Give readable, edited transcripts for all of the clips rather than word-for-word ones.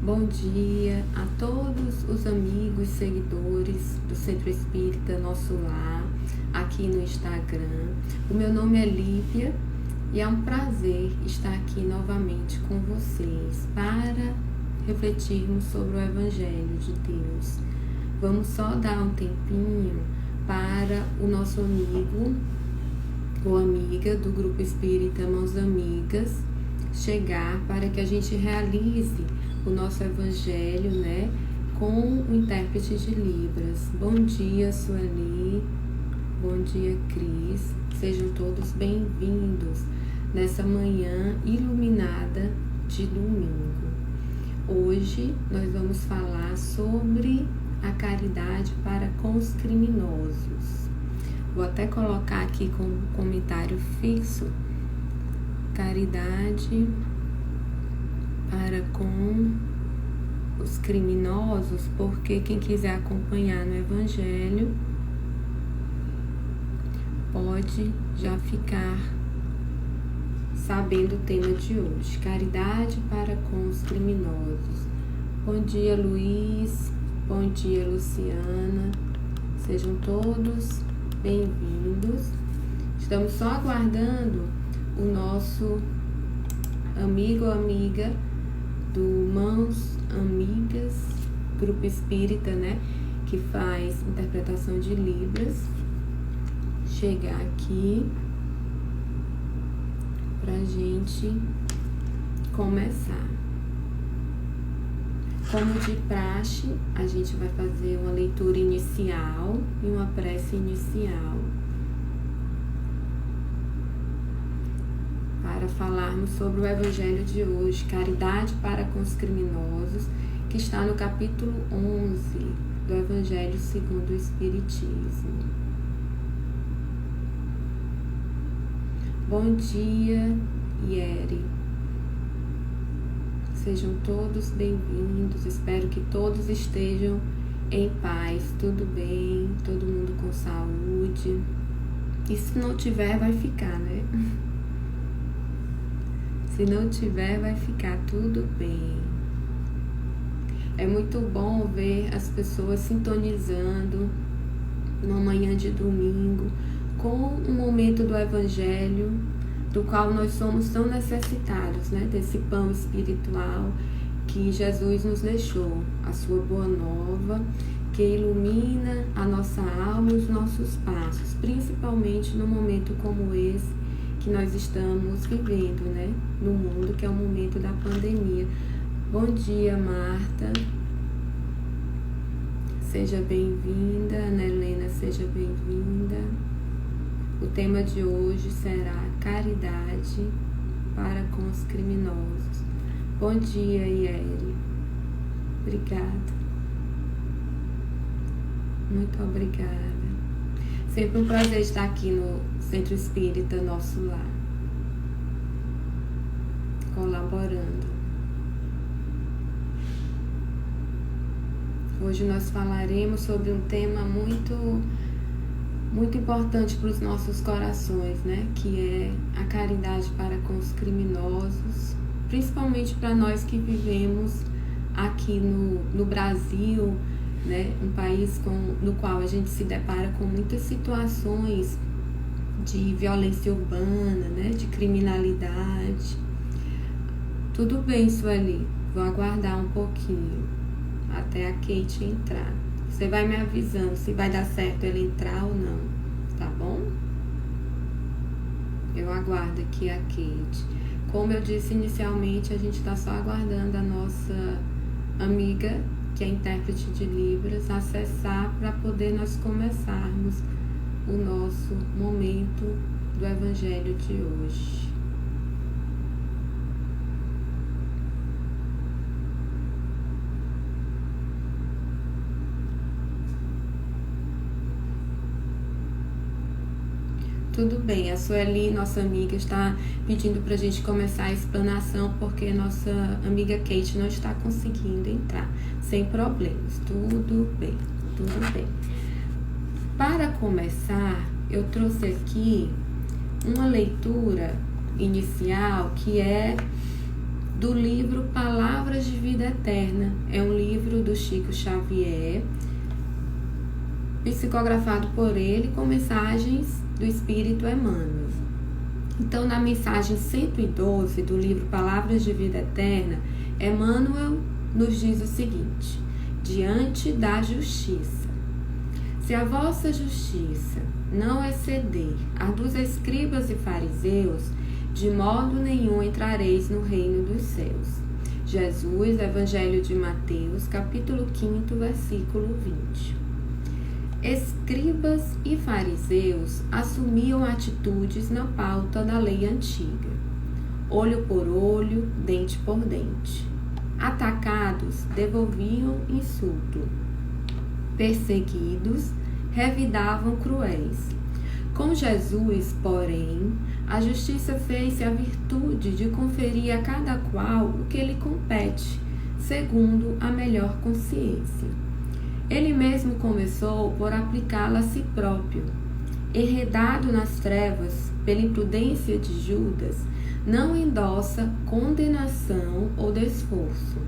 Bom dia a todos os amigos, seguidores do Centro Espírita Nosso Lar, aqui no Instagram. O meu nome é Lívia e é um prazer estar aqui novamente com vocês para refletirmos sobre o Evangelho de Deus. Vamos só dar um tempinho para o nosso amigo ou amiga do Grupo Espírita Mãos Amigas chegar, para que a gente realize o nosso Evangelho, com o intérprete de Libras. Bom dia, Sueli. Bom dia, Cris. Sejam todos bem-vindos nessa manhã iluminada de domingo. Hoje nós vamos falar sobre a caridade para com os criminosos. Vou até colocar aqui como comentário fixo: caridade para com os criminosos, porque quem quiser acompanhar no Evangelho pode já ficar sabendo o tema de hoje. Caridade para com os criminosos. Bom dia, Luiz. Bom dia, Luciana. Sejam todos bem-vindos. Estamos só aguardando o nosso amigo ou amiga do Mãos Amigas, Grupo Espírita, que faz interpretação de Libras, chegar aqui pra gente começar. Como de praxe, a gente vai fazer uma leitura inicial e uma prece inicial para falarmos sobre o Evangelho de hoje, caridade para com os criminosos, que está no capítulo 11 do Evangelho segundo o Espiritismo. Bom dia, Ieri. Sejam todos bem-vindos, espero que todos estejam em paz, tudo bem, todo mundo com saúde. E se não tiver, vai ficar, Se não tiver, vai ficar tudo bem. É muito bom ver as pessoas sintonizando numa manhã de domingo com o momento do Evangelho, do qual nós somos tão necessitados, desse pão espiritual que Jesus nos deixou, a sua boa nova, que ilumina a nossa alma e os nossos passos, principalmente num momento como esse que nós estamos vivendo, no mundo, que é o momento da pandemia. Bom dia, Marta. Seja bem-vinda. Ana Helena, seja bem-vinda. O tema de hoje será caridade para com os criminosos. Bom dia, Ieri. Obrigada. Muito obrigada. Sempre um prazer estar aqui no Centro Espírita Nosso Lar, colaborando. Hoje nós falaremos sobre um tema muito importante para os nossos corações, que é a caridade para com os criminosos, principalmente para nós que vivemos aqui no Brasil, um país no qual a gente se depara com muitas situações de violência urbana, de criminalidade. Tudo bem, Sueli, vou aguardar um pouquinho até a Kate entrar. Você vai me avisando se vai dar certo ela entrar ou não, tá bom? Eu aguardo aqui a Kate. Como eu disse inicialmente, a gente está só aguardando a nossa amiga, que é intérprete de Libras, acessar para poder nós começarmos o nosso momento do Evangelho de hoje. Tudo bem, a Sueli, nossa amiga, está pedindo para a gente começar a explanação, porque nossa amiga Kate não está conseguindo entrar. Sem problemas, tudo bem, tudo bem. Para começar, eu trouxe aqui uma leitura inicial que é do livro Palavras Palavras de Vida Eterna é um livro do Chico Xavier, psicografado por ele com mensagens do Espírito Emmanuel. Então, na mensagem 112 do livro Palavras de Vida Eterna, Emmanuel nos diz o seguinte: diante da justiça. Se a vossa justiça não exceder a dos escribas e fariseus, de modo nenhum entrareis no reino dos céus. Jesus, Evangelho de Mateus, capítulo 5, versículo 20. Escribas e fariseus assumiam atitudes na pauta da lei antiga. Olho por olho, dente por dente. Atacados, devolviam insulto. Perseguidos, revidavam cruéis. Com Jesus, porém, a justiça fez-se a virtude de conferir a cada qual o que lhe compete, segundo a melhor consciência. Ele mesmo começou por aplicá-la a si próprio. Enredado nas trevas pela imprudência de Judas, não endossa condenação ou desforço.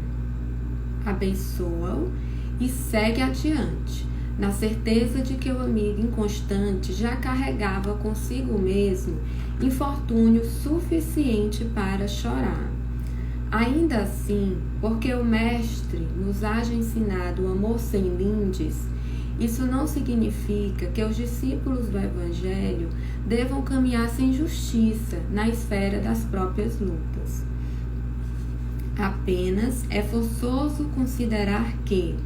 Abençoa-o e segue adiante, na certeza de que o amigo inconstante já carregava consigo mesmo infortúnio suficiente para chorar. Ainda assim, porque o Mestre nos haja ensinado o amor sem lindes, isso não significa que os discípulos do Evangelho devam caminhar sem justiça na esfera das próprias lutas. Apenas é forçoso considerar que,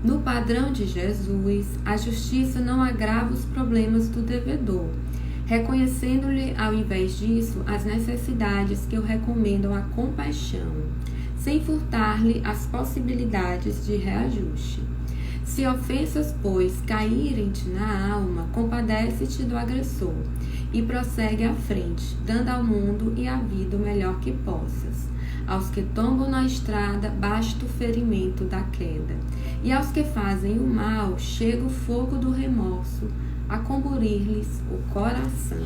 no padrão de Jesus, a justiça não agrava os problemas do devedor, reconhecendo-lhe, ao invés disso, as necessidades que o recomendam à compaixão, sem furtar-lhe as possibilidades de reajuste. Se ofensas, pois, caírem-te na alma, compadece-te do agressor e prossegue à frente, dando ao mundo e à vida o melhor que possas. Aos que tombam na estrada, basta o ferimento da queda, e aos que fazem o mal, chega o fogo do remorso a comburir-lhes o coração.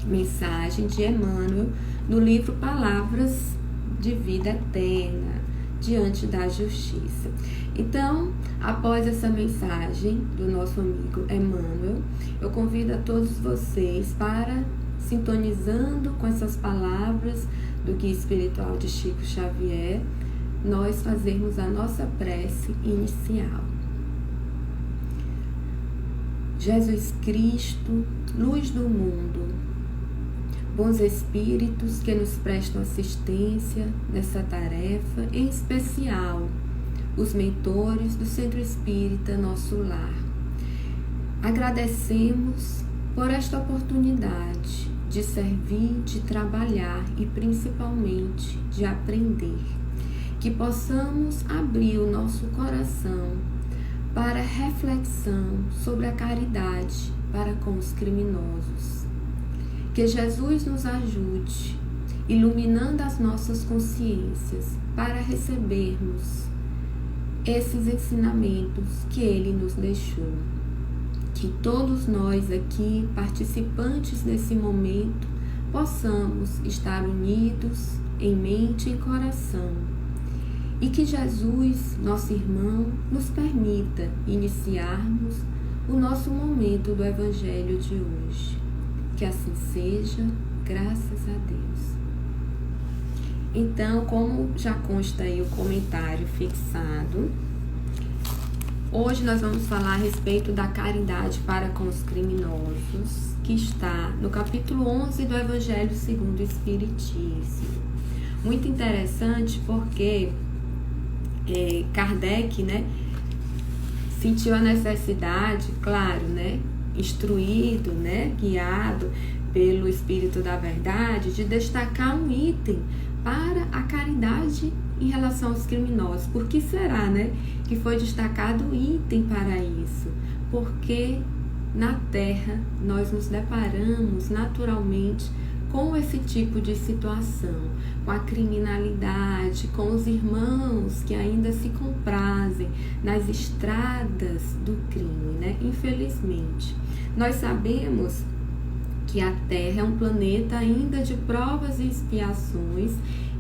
Mensagem de Emmanuel no livro Palavras de Vida Eterna, diante da justiça. Então, após essa mensagem do nosso amigo Emmanuel, eu convido a todos vocês para, sintonizando com essas palavras do Guia Espiritual de Chico Xavier, nós fazermos a nossa prece inicial. Jesus Cristo, luz do mundo, bons espíritos que nos prestam assistência nessa tarefa, em especial os mentores do Centro Espírita Nosso Lar. Agradecemos por esta oportunidade de servir, de trabalhar e principalmente de aprender. Que possamos abrir o nosso coração para reflexão sobre a caridade para com os criminosos. Que Jesus nos ajude, iluminando as nossas consciências para recebermos esses ensinamentos que Ele nos deixou. Que todos nós aqui, participantes desse momento, possamos estar unidos em mente e coração. E que Jesus, nosso irmão, nos permita iniciarmos o nosso momento do Evangelho de hoje. Que assim seja, graças a Deus. Então, como já consta aí o comentário fixado, hoje nós vamos falar a respeito da caridade para com os criminosos, que está no capítulo 11 do Evangelho segundo o Espiritismo. Muito interessante porque Kardec, sentiu a necessidade, claro, instruído, guiado pelo Espírito da Verdade, de destacar um item para a caridade em relação aos criminosos. Por que será, que foi destacado um item para isso? Porque na Terra nós nos deparamos naturalmente com esse tipo de situação, com a criminalidade, com os irmãos que ainda se comprazem nas estradas do crime, Infelizmente, nós sabemos que a Terra é um planeta ainda de provas e expiações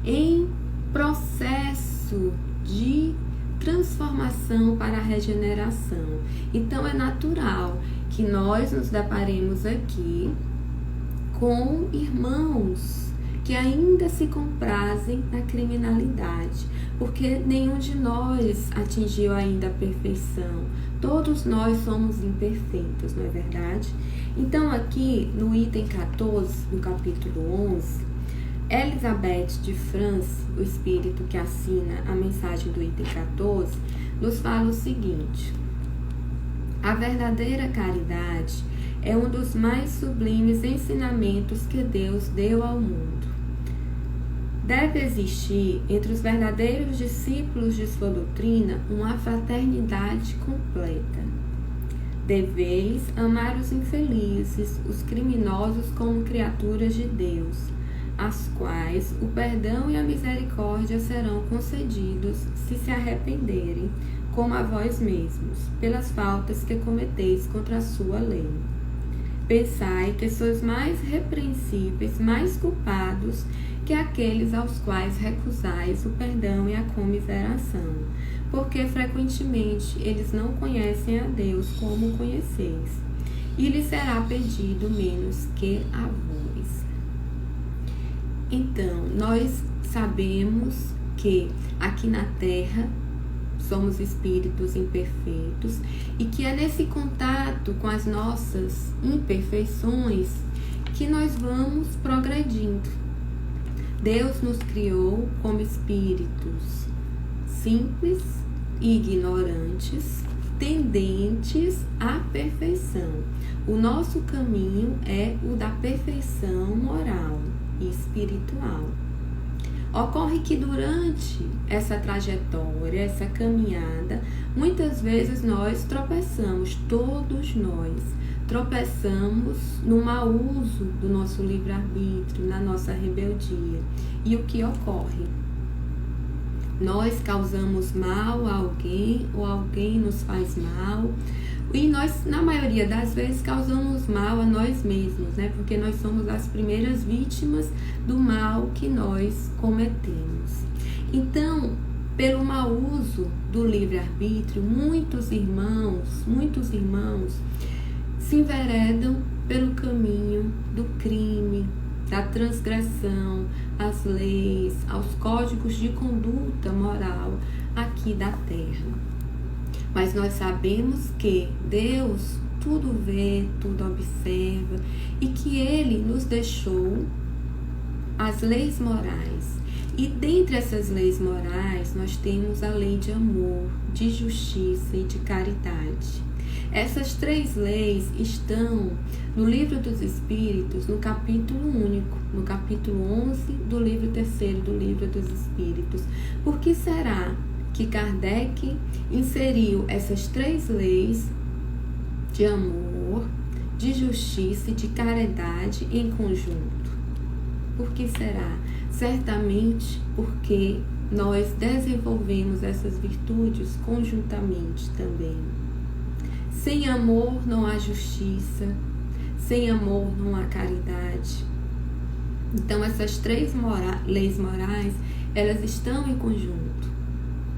em processo processo de transformação para a regeneração. Então é natural que nós nos deparemos aqui com irmãos que ainda se comprazem na criminalidade, porque nenhum de nós atingiu ainda a perfeição. Todos nós somos imperfeitos, não é verdade? Então aqui no item 14 do capítulo 11, Elizabeth de France, o espírito que assina a mensagem do item 14, nos fala o seguinte: a verdadeira caridade é um dos mais sublimes ensinamentos que Deus deu ao mundo. Deve existir entre os verdadeiros discípulos de sua doutrina uma fraternidade completa. Deveis amar os infelizes, os criminosos como criaturas de Deus, as quais o perdão e a misericórdia serão concedidos se arrependerem, como a vós mesmos, pelas faltas que cometeis contra a sua lei. Pensai que sois mais repreensíveis, mais culpados que aqueles aos quais recusais o perdão e a comiseração, porque frequentemente eles não conhecem a Deus como o conheceis, e lhes será pedido menos que a vós. Então, nós sabemos que aqui na Terra somos espíritos imperfeitos e que é nesse contato com as nossas imperfeições que nós vamos progredindo. Deus nos criou como espíritos simples e ignorantes, tendentes à perfeição. O nosso caminho é o da perfeição moral e espiritual. Ocorre que durante essa trajetória, essa caminhada, muitas vezes nós tropeçamos, todos nós tropeçamos no mau uso do nosso livre-arbítrio, na nossa rebeldia. E o que ocorre? Nós causamos mal a alguém ou alguém nos faz mal. E nós, na maioria das vezes, causamos mal a nós mesmos, né? Porque nós somos as primeiras vítimas do mal que nós cometemos. Então, pelo mau uso do livre-arbítrio, muitos irmãos se enveredam pelo caminho do crime, da transgressão às leis, aos códigos de conduta moral aqui da Terra. Mas nós sabemos que Deus tudo vê, tudo observa e que Ele nos deixou as leis morais. E dentre essas leis morais, nós temos a lei de amor, de justiça e de caridade. Essas três leis estão no Livro dos Espíritos, no capítulo único, no capítulo 11 do livro 3º do Livro dos Espíritos. Por que será que Kardec inseriu essas três leis de amor, de justiça e de caridade em conjunto? Por que será? Certamente porque nós desenvolvemos essas virtudes conjuntamente também. Sem amor não há justiça, sem amor não há caridade. Então essas três leis morais, elas estão em conjunto.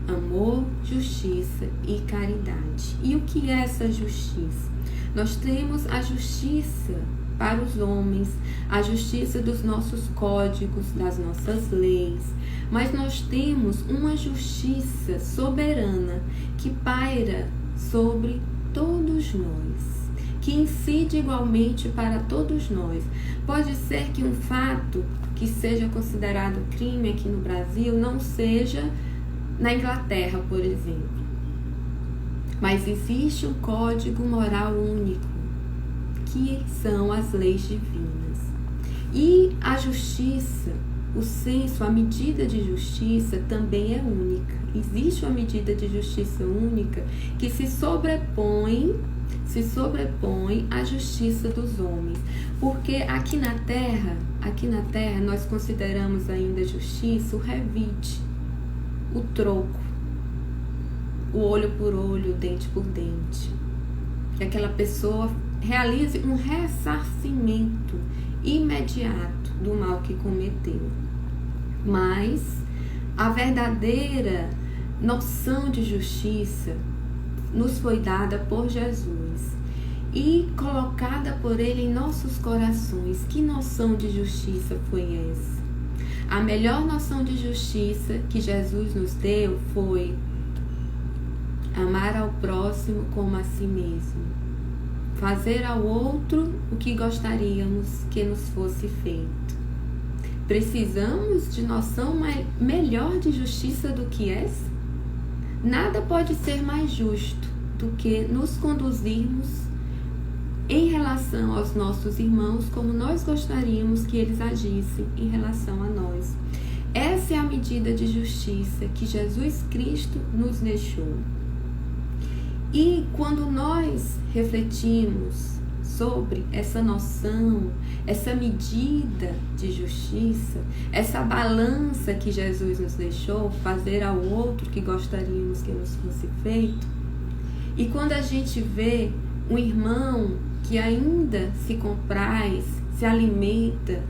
Amor, justiça e caridade. E o que é essa justiça? Nós temos a justiça para os homens, a justiça dos nossos códigos, das nossas leis, mas nós temos uma justiça soberana que paira sobre todos nós, que incide igualmente para todos nós. Pode ser que um fato que seja considerado crime aqui no Brasil não seja na Inglaterra, por exemplo. Mas existe um código moral único, que são as leis divinas. E a justiça, o senso, a medida de justiça também é única. Existe uma medida de justiça única que se sobrepõe à justiça dos homens. Porque aqui na Terra nós consideramos ainda justiça o revide, o troco, o olho por olho, o dente por dente. Que aquela pessoa realize um ressarcimento imediato do mal que cometeu. Mas A verdadeira noção de justiça nos foi dada por Jesus e colocada por Ele em nossos corações. Que noção de justiça foi essa? A melhor noção de justiça que Jesus nos deu foi amar ao próximo como a si mesmo, fazer ao outro o que gostaríamos que nos fosse feito. Precisamos de noção melhor de justiça do que essa? Nada pode ser mais justo do que nos conduzirmos em relação aos nossos irmãos como nós gostaríamos que eles agissem em relação a nós. Essa é a medida de justiça que Jesus Cristo nos deixou. E quando nós refletimos sobre essa noção, essa medida de justiça, essa balança que Jesus nos deixou, fazer ao outro que gostaríamos que nos fosse feito, e quando a gente vê um irmão que ainda se compraz, se alimenta,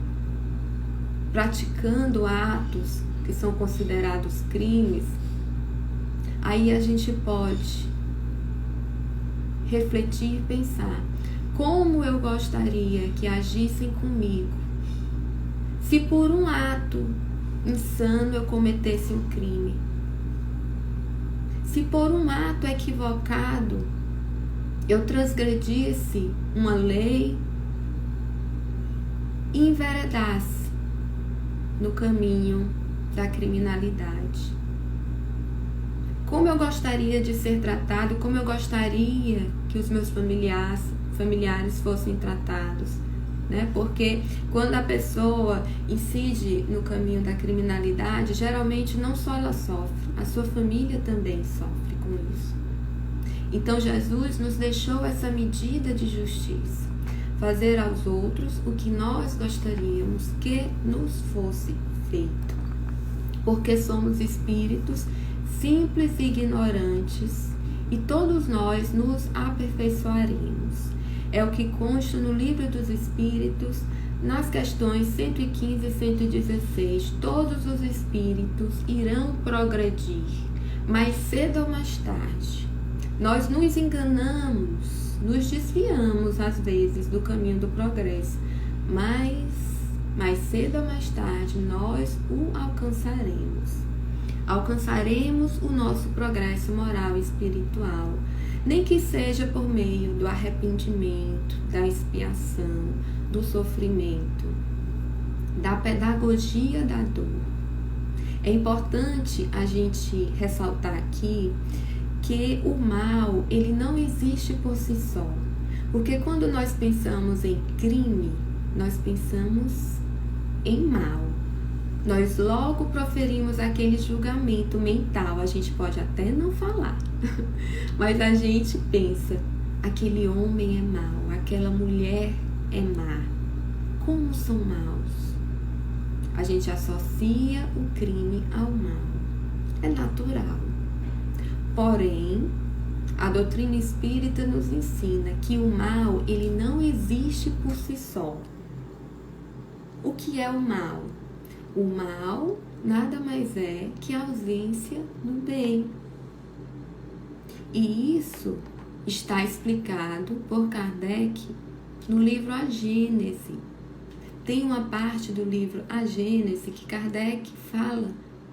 praticando atos que são considerados crimes, aí a gente pode refletir e pensar: como eu gostaria que agissem comigo se por um ato insano eu cometesse um crime? Se por um ato equivocado eu transgredisse uma lei e enveredasse no caminho da criminalidade? Como eu gostaria de ser tratado, como eu gostaria que os meus familiares fossem tratados, né? Porque quando a pessoa incide no caminho da criminalidade, geralmente não só ela sofre, a sua família também sofre com isso. Então Jesus nos deixou essa medida de justiça, fazer aos outros o que nós gostaríamos que nos fosse feito, porque somos espíritos simples e ignorantes e todos nós nos aperfeiçoaremos. É o que consta no Livro dos Espíritos, nas questões 115 e 116. Todos os espíritos irão progredir, mais cedo ou mais tarde. Nós nos enganamos, nos desviamos às vezes do caminho do progresso, mas mais cedo ou mais tarde nós o alcançaremos. Alcançaremos o nosso progresso moral e espiritual, nem que seja por meio do arrependimento, da expiação, do sofrimento, da pedagogia da dor. É importante a gente ressaltar aqui que o mal, ele não existe por si só, porque quando nós pensamos em crime, nós pensamos em mal. Nós logo proferimos aquele julgamento mental. A gente pode até não falar, mas a gente pensa: aquele homem é mau, aquela mulher é má. Como são maus? A gente associa o crime ao mal. É natural. Porém, a doutrina espírita nos ensina que o mal, ele não existe por si só. O que é o mal? O mal nada mais é que a ausência do bem. E isso está explicado por Kardec no livro A Gênese. Tem uma parte do livro A Gênese que Kardec fala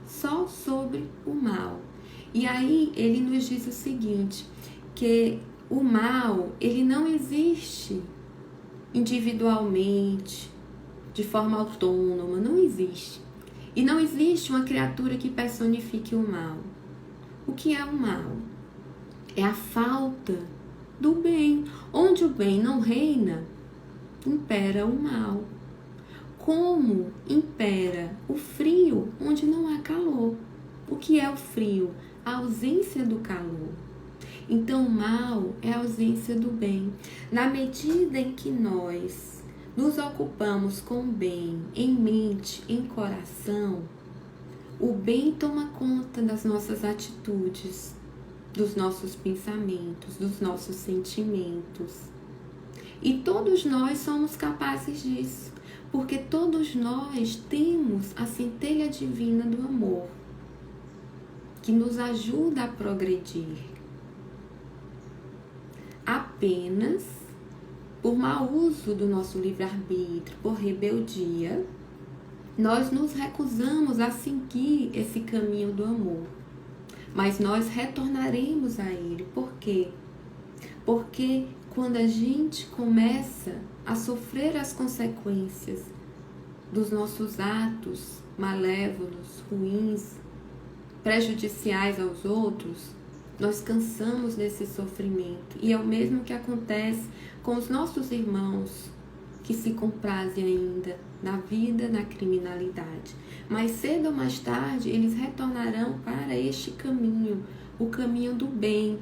só sobre o mal. E aí ele nos diz o seguinte, que o mal, ele não existe individualmente, de forma autônoma, não existe. E não existe uma criatura que personifique o mal. O que é o mal? É a falta do bem. Onde o bem não reina, impera o mal. Como impera o frio onde não há calor? O que é o frio? A ausência do calor. Então, o mal é a ausência do bem. Na medida em que nós nos ocupamos com o bem em mente, em coração, o bem toma conta das nossas atitudes, dos nossos pensamentos, dos nossos sentimentos. E todos nós somos capazes disso, porque todos nós temos a centelha divina do amor. que nos ajuda a progredir. Apenas por mau uso do nosso livre-arbítrio, por rebeldia, nós nos recusamos a seguir esse caminho do amor. Mas nós retornaremos a ele. Por quê? Porque quando a gente começa a sofrer as consequências dos nossos atos malévolos, ruins, prejudiciais aos outros, nós cansamos desse sofrimento. E é o mesmo que acontece com os nossos irmãos que se comprazem ainda na vida, na criminalidade. Mais cedo ou mais tarde, eles retornarão para este caminho, o caminho do bem.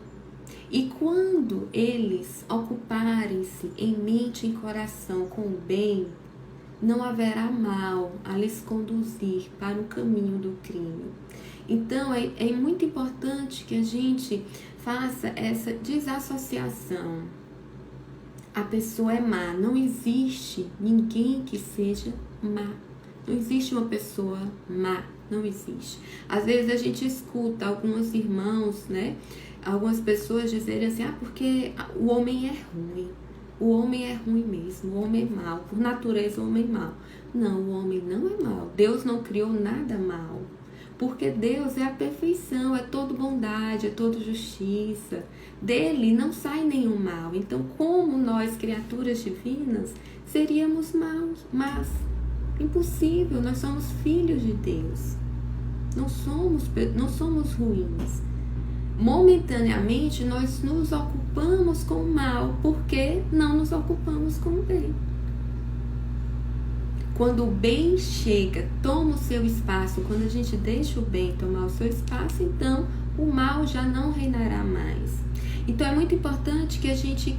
E quando eles ocuparem-se em mente e em coração com o bem, não haverá mal a lhes conduzir para o caminho do crime. Então, é muito importante que a gente faça essa desassociação. A pessoa é má, não existe ninguém que seja má. Não existe uma pessoa má, não existe. Às vezes a gente escuta alguns irmãos, né? Algumas pessoas dizerem assim, porque o homem é ruim. O homem é ruim mesmo, o homem é mau. Por natureza, o homem é mau. Não, o homem não é mau. Deus não criou nada mal. Porque Deus é a perfeição, é toda bondade, é toda justiça. Dele não sai nenhum mal. Então, como nós, criaturas divinas, seríamos maus? Mas, impossível, nós somos filhos de Deus. Não somos ruins. Momentaneamente, nós nos ocupamos com o mal, porque não nos ocupamos com o bem. Quando o bem chega, toma o seu espaço, quando a gente deixa o bem tomar o seu espaço, então o mal já não reinará mais. Então é muito importante que a gente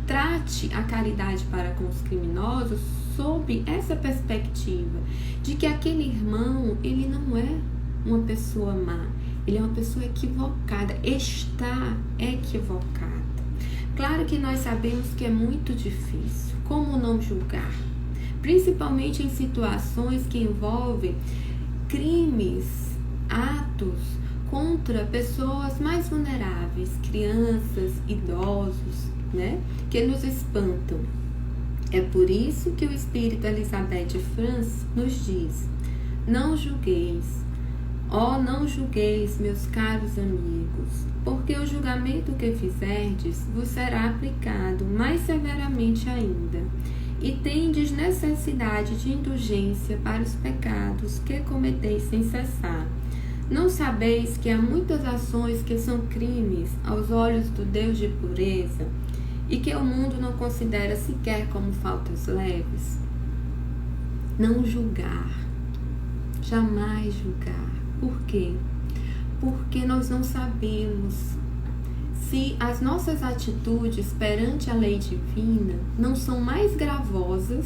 trate a caridade para com os criminosos sob essa perspectiva de que aquele irmão, ele não é uma pessoa má, ele é uma pessoa equivocada, está equivocada. Claro que nós sabemos que é muito difícil, como não julgar? Principalmente em situações que envolvem crimes, atos contra pessoas mais vulneráveis, crianças, idosos, né? Que nos espantam. É por isso que o Espírito Elizabeth de France nos diz: não julgueis, não julgueis, meus caros amigos, porque o julgamento que fizerdes vos será aplicado mais severamente ainda. E tendes necessidade de indulgência para os pecados que cometeis sem cessar. Não sabeis que há muitas ações que são crimes aos olhos do Deus de pureza e que o mundo não considera sequer como faltas leves? Não julgar, jamais julgar. Por quê? Porque nós não sabemos se as nossas atitudes perante a lei divina não são mais gravosas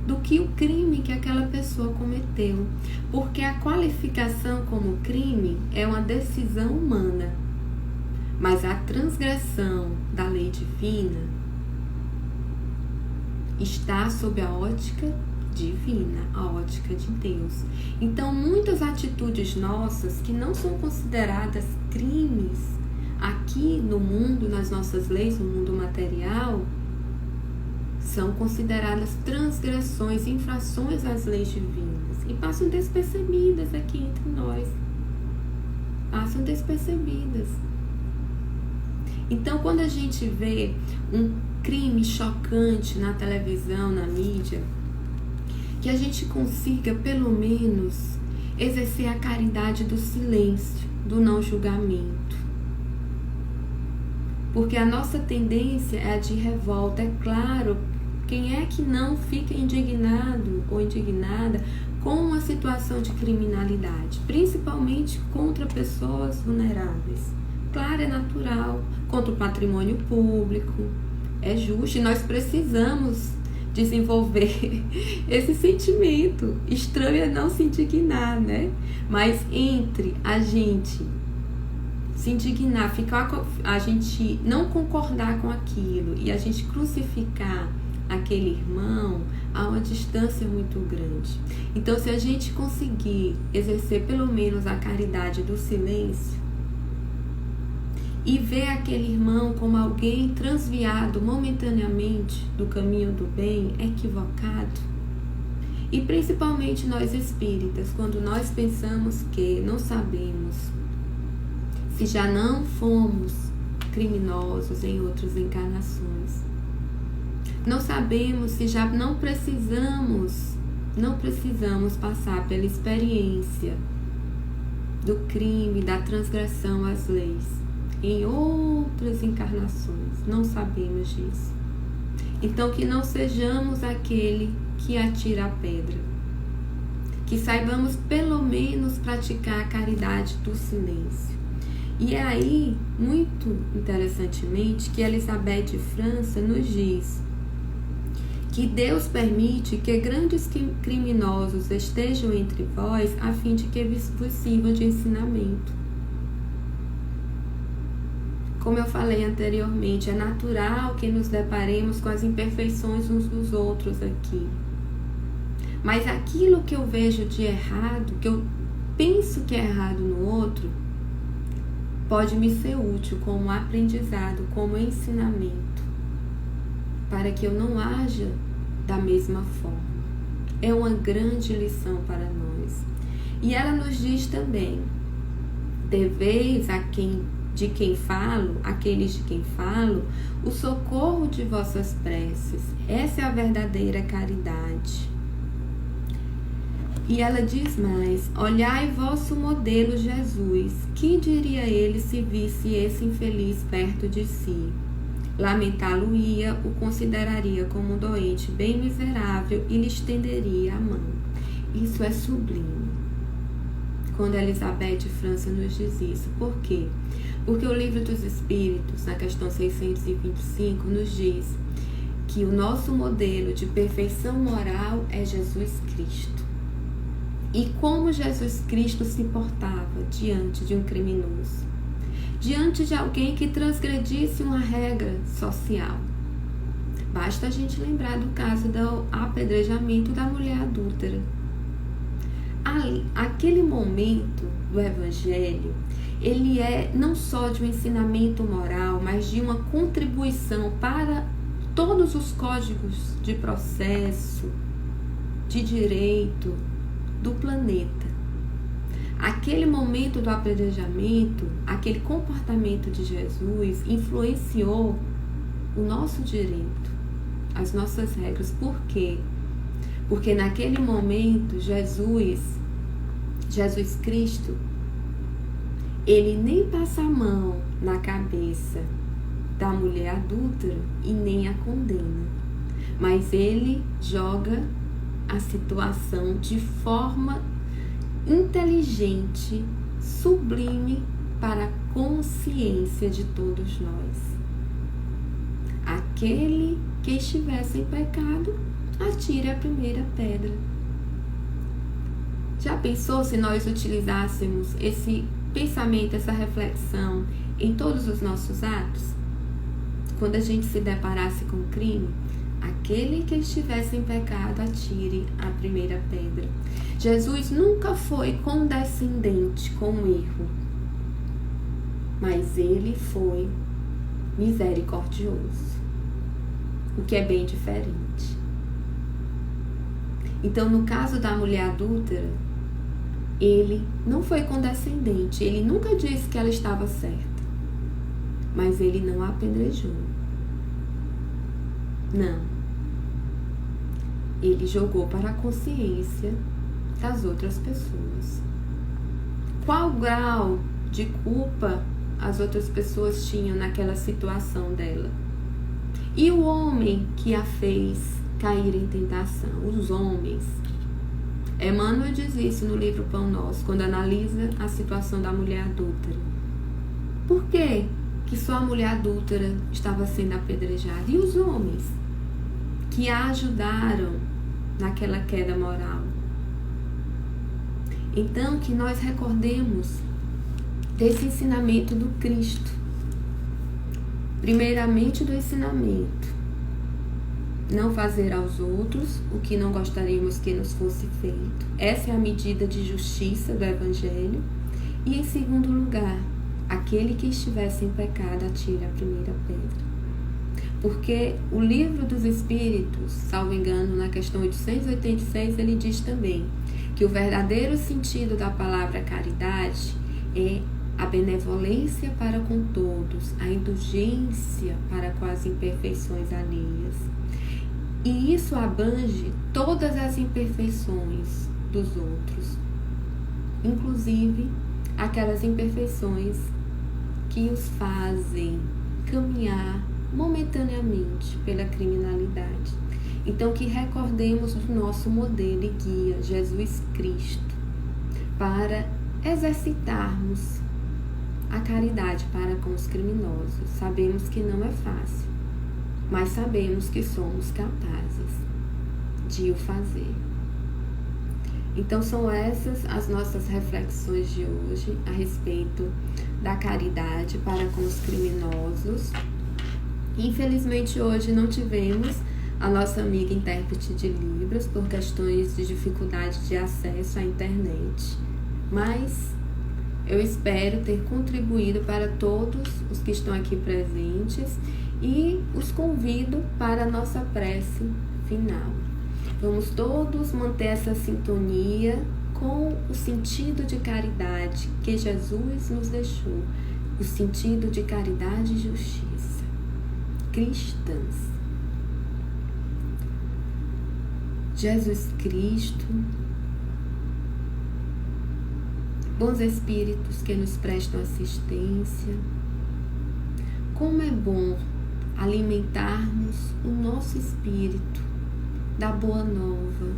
do que o crime que aquela pessoa cometeu. Porque a qualificação como crime é uma decisão humana, mas a transgressão da lei divina está sob a ótica divina, a ótica de Deus. Então, muitas atitudes nossas que não são consideradas crimes aqui no mundo, nas nossas leis, no mundo material, são consideradas transgressões, infrações às leis divinas e passam despercebidas aqui entre nós. Passam despercebidas. Então, quando a gente vê um crime chocante na televisão, na mídia, que a gente consiga, pelo menos, exercer a caridade do silêncio, do não julgamento. Porque a nossa tendência é a de revolta. É claro, quem é que não fica indignado ou indignada com uma situação de criminalidade, principalmente contra pessoas vulneráveis? Claro, é natural, contra o patrimônio público, é justo, e nós precisamos desenvolver esse sentimento. Estranho é não se indignar, né? Mas entre a gente se indignar, a gente não concordar com aquilo e a gente crucificar aquele irmão a uma distância muito grande. Então, se a gente conseguir exercer pelo menos a caridade do silêncio e ver aquele irmão como alguém transviado momentaneamente do caminho do bem, equivocado, e principalmente nós espíritas, quando nós pensamos que não sabemos se já não fomos criminosos em outras encarnações, não sabemos se já não precisamos passar pela experiência do crime, da transgressão às leis em outras encarnações. Não sabemos disso. Então, que não sejamos aquele que atira a pedra. Que saibamos pelo menos praticar a caridade do silêncio. E é aí, muito interessantemente, que Elizabeth de França nos diz que Deus permite que grandes criminosos estejam entre vós, a fim de que vos sirvam de ensinamento. Como eu falei anteriormente, é natural que nos deparemos com as imperfeições uns dos outros aqui. Mas aquilo que eu vejo de errado, que eu penso que é errado no outro, pode me ser útil como aprendizado, como ensinamento, para que eu não haja da mesma forma. É uma grande lição para nós. E ela nos diz também: deveis aqueles de quem falo, o socorro de vossas preces. Essa é a verdadeira caridade. E ela diz mais: olhai vosso modelo Jesus, que diria ele se visse esse infeliz perto de si? Lamentá-lo-ia, o consideraria como um doente bem miserável e lhe estenderia a mão. Isso é sublime. Quando Elizabeth de França nos diz isso. Por quê? Porque o Livro dos Espíritos, na questão 625, nos diz que o nosso modelo de perfeição moral é Jesus Cristo. E como Jesus Cristo se portava diante de um criminoso, diante de alguém que transgredisse uma regra social. Basta a gente lembrar do caso do apedrejamento da mulher adúltera. Aquele momento do Evangelho, ele é não só de um ensinamento moral, mas de uma contribuição para todos os códigos de processo, de direito do planeta. Aquele momento do apedrejamento, aquele comportamento de Jesus influenciou o nosso direito, as nossas regras. Por quê? Porque naquele momento Jesus Cristo, ele nem passa a mão na cabeça da mulher adúltera e nem a condena, mas ele joga a situação de forma inteligente, sublime, para a consciência de todos nós. Aquele que estiver sem pecado, atire a primeira pedra. Já pensou se nós utilizássemos esse pensamento, essa reflexão em todos os nossos atos? Quando a gente se deparasse com crime, aquele que estivesse em pecado, atire a primeira pedra. Jesus nunca foi condescendente com o erro, mas ele foi misericordioso, o que é bem diferente. Então, no caso da mulher adúltera, ele não foi condescendente, ele nunca disse que ela estava certa, mas ele não a apedrejou. Não. Ele jogou para a consciência das outras pessoas. Qual grau de culpa as outras pessoas tinham naquela situação dela? E o homem que a fez cair em tentação? Os homens. Emmanuel diz isso no livro Pão Nosso, quando analisa a situação da mulher adúltera. Por que que só a mulher adúltera estava sendo apedrejada? E os homens que a ajudaram naquela queda moral? Então, que nós recordemos desse ensinamento do Cristo. Primeiramente do ensinamento, não fazer aos outros o que não gostaríamos que nos fosse feito. Essa é a medida de justiça do Evangelho. E em segundo lugar, aquele que estiver sem pecado atire a primeira pedra. Porque o Livro dos Espíritos, salvo engano, na questão 886, ele diz também que o verdadeiro sentido da palavra caridade é a benevolência para com todos, a indulgência para com as imperfeições alheias. E isso abrange todas as imperfeições dos outros, inclusive aquelas imperfeições que os fazem caminhar momentaneamente pela criminalidade. Então, que recordemos do nosso modelo e guia, Jesus Cristo, para exercitarmos a caridade para com os criminosos. Sabemos que não é fácil, mas sabemos que somos capazes de o fazer. Então, são essas as nossas reflexões de hoje a respeito da caridade para com os criminosos. Infelizmente, hoje não tivemos a nossa amiga intérprete de Libras por questões de dificuldade de acesso à internet, mas eu espero ter contribuído para todos os que estão aqui presentes e os convido para a nossa prece final. Vamos todos manter essa sintonia com o sentido de caridade que Jesus nos deixou, o sentido de caridade e justiça cristãs. Jesus Cristo, bons espíritos que nos prestam assistência, como é bom alimentarmos o nosso espírito da boa nova,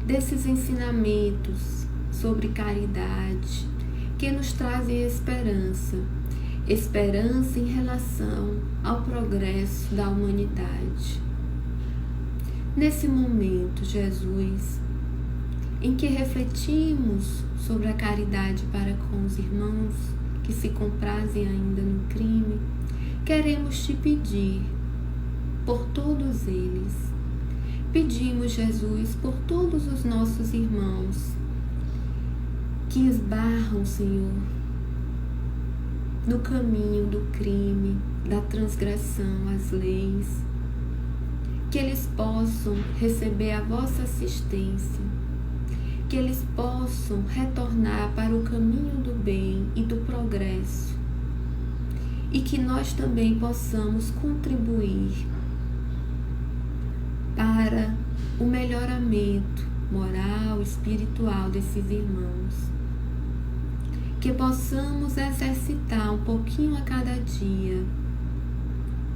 desses ensinamentos sobre caridade que nos trazem esperança em relação ao progresso da humanidade. Nesse momento, Jesus, em que refletimos sobre a caridade para com os irmãos que se comprazem ainda no crime, queremos te pedir por todos eles. Pedimos, Jesus, por todos os nossos irmãos que esbarram, Senhor, no caminho do crime, da transgressão às leis, que eles possam receber a vossa assistência, que eles possam retornar para o caminho do bem e do progresso, e que nós também possamos contribuir para o melhoramento moral, espiritual desses irmãos. Que possamos exercitar um pouquinho a cada dia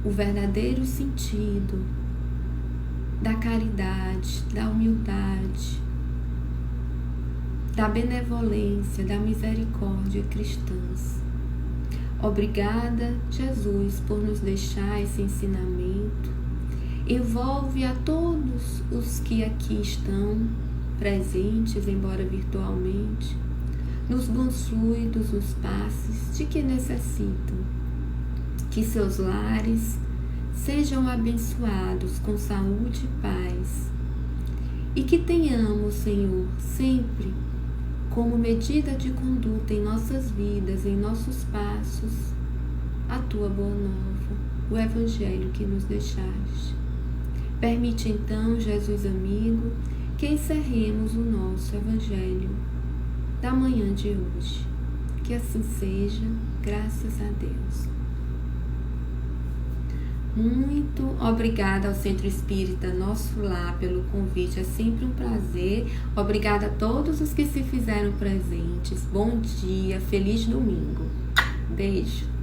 o verdadeiro sentido da caridade, da humildade, da benevolência, da misericórdia cristãs. Obrigada, Jesus, por nos deixar esse ensinamento. Envolve a todos os que aqui estão presentes, embora virtualmente, nos bons fluidos, nos passes de que necessitam. Que seus lares sejam abençoados com saúde e paz. E que tenhamos, Senhor, sempre como medida de conduta em nossas vidas, em nossos passos, a Tua boa nova, o Evangelho que nos deixaste. Permite então, Jesus amigo, que encerremos o nosso Evangelho da manhã de hoje. Que assim seja, graças a Deus. Muito obrigada ao Centro Espírita Nosso Lar pelo convite, é sempre um prazer. Obrigada a todos os que se fizeram presentes. Bom dia, feliz domingo. Beijo.